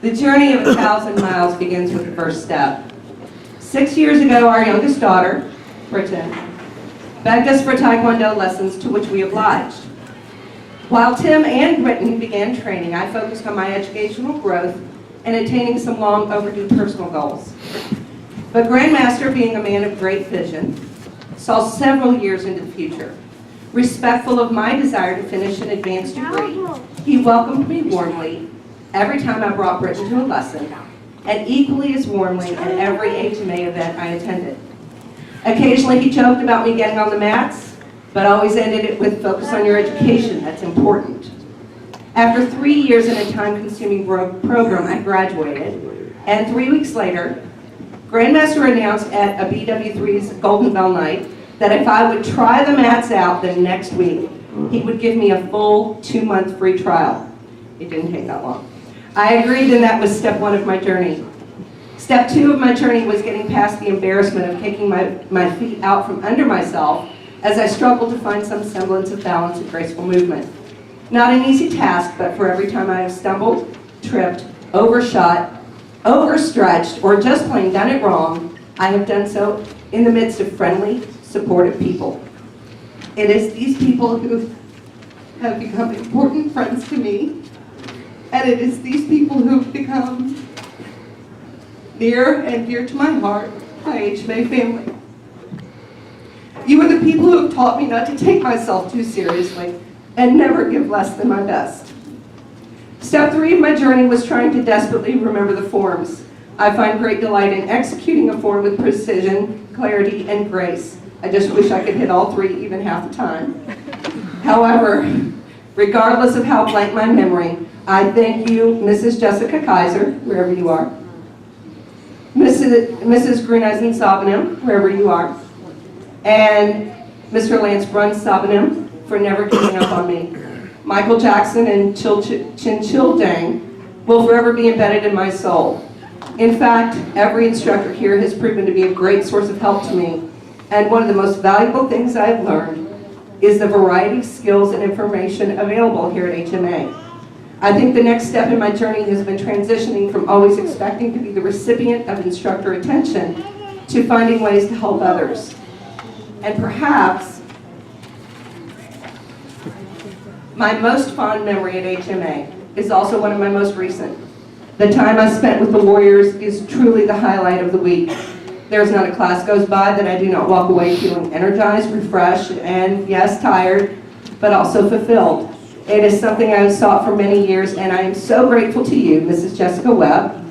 The journey of 1,000 miles begins with the first step. 6 years ago, our youngest daughter, Britton, begged us for Taekwondo lessons, to which we obliged. While Tim and Britton began training, I focused on my educational growth and attaining some long overdue personal goals. But Grandmaster, being a man of great vision, saw several years into the future. Respectful of my desire to finish an advanced degree, he welcomed me warmly every time I brought Britton to a lesson, and equally as warmly at every HMA event I attended. Occasionally he joked about me getting on the mats, but always ended it with focus on your education, that's important. After 3 years in a time-consuming program, I graduated, and 3 weeks later, Grandmaster announced at a BW3's Golden Bell night that if I would try the mats out the next week, he would give me a full 2-month free trial. It didn't take that long. I agreed, and that was step 1 of my journey. Step 2 of my journey was getting past the embarrassment of kicking my feet out from under myself as I struggled to find some semblance of balance and graceful movement. Not an easy task, but for every time I have stumbled, tripped, overshot, overstretched, or just plain done it wrong, I have done so in the midst of friendly, supportive people. It is these people who have become important friends to me, and it is these people who have become near and dear to my heart, my HMA family. You are the people who have taught me not to take myself too seriously and never give less than my best. Step 3 of my journey was trying to desperately remember the forms. I find great delight in executing a form with precision, clarity, and grace. I just wish I could hit all 3 even half the time. However, regardless of how blank my memory, I thank you, Mrs. Jessica Kaiser, wherever you are, Mrs. Gruneisen Sabanim, wherever you are, and Mr. Lance Brun Sabanim for never giving up on me. Michael Jackson and Chin Chil Dang will forever be embedded in my soul. In fact, every instructor here has proven to be a great source of help to me, and one of the most valuable things I have learned is the variety of skills and information available here at HMA. I think the next step in my journey has been transitioning from always expecting to be the recipient of instructor attention to finding ways to help others. And perhaps my most fond memory at HMA is also one of my most recent. The time I spent with the Warriors is truly the highlight of the week. There's not a class goes by that I do not walk away feeling energized, refreshed, and yes, tired, but also fulfilled. It is something I have sought for many years, and I am so grateful to you, Mrs. Jessica Webb,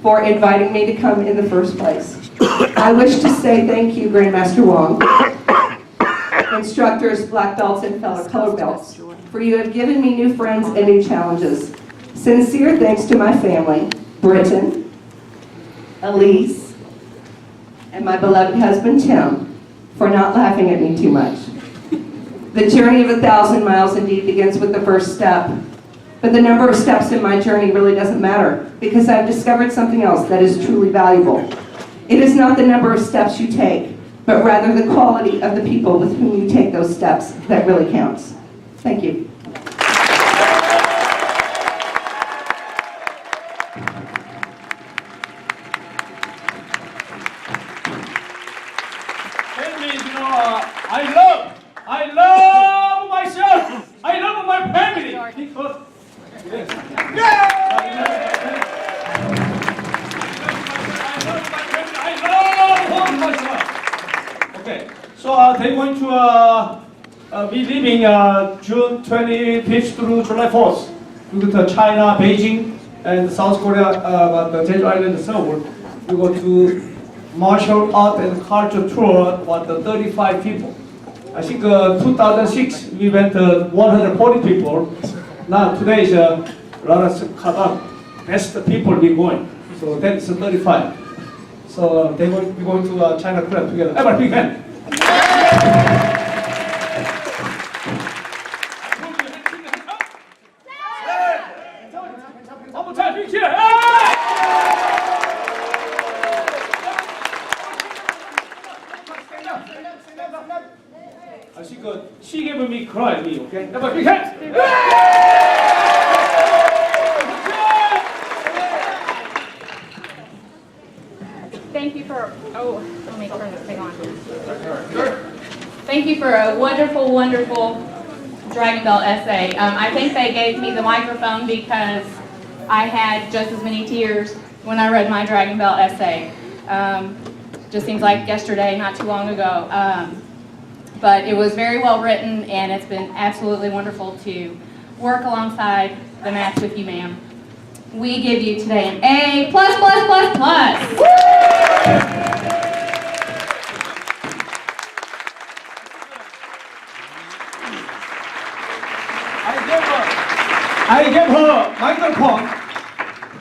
for inviting me to come in the first place. I wish to say thank you, Grandmaster Wong, instructors, black belts, and fellow color belts, for you have given me new friends and new challenges. Sincere thanks to my family, Britton, Elise, and my beloved husband, Tim, for not laughing at me too much. The journey of 1,000 miles indeed begins with the first step, but the number of steps in my journey really doesn't matter, because I've discovered something else that is truly valuable. It is not the number of steps you take, but rather the quality of the people with whom you take those steps that really counts. Thank you. I love myself. I love my family. Because, yes. I love myself. Okay, so they're going to be leaving June 25th through July 4th. We go to China, Beijing, and South Korea, the Jeju Island, Seoul. We go to martial art and culture tour with 35 people. I think 2006 we went 140 people. Now today is a lot of best people we going. So that's 35. So they will be going to China Korea together. Everybody big hand. One more time, big cheer. I think she gave me cry me, okay? Everybody big hand. thank you for a wonderful, wonderful Dragon Belt essay. I think they gave me the microphone because I had just as many tears when I read my Dragon Belt essay. Just seems like yesterday, not too long ago. But it was very well written, and it's been absolutely wonderful to work alongside the math with you, ma'am. We give you today an A++++.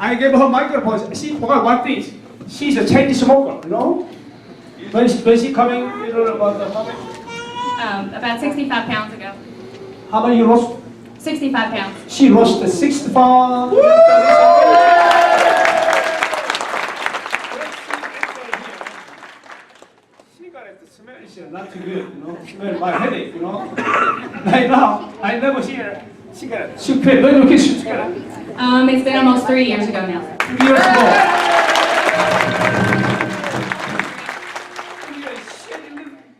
I gave her microphone. She forgot one thing. She's a chain smoker, you know? When she coming, you know about how many? About 65 pounds ago. How many you lost? 65 pounds. She lost 65. Cigarette smell is not too good, you know? Smell my headache, you know? Right now, I never hear cigarette. She pay when you kiss cigarette. It's been almost 3 years ago now. 2 years ago.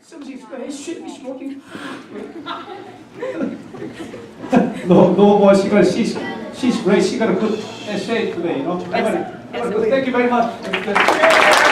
Something should be smoking. No more cigarette. She's great. She got a good essay today, you know. Thank you very much.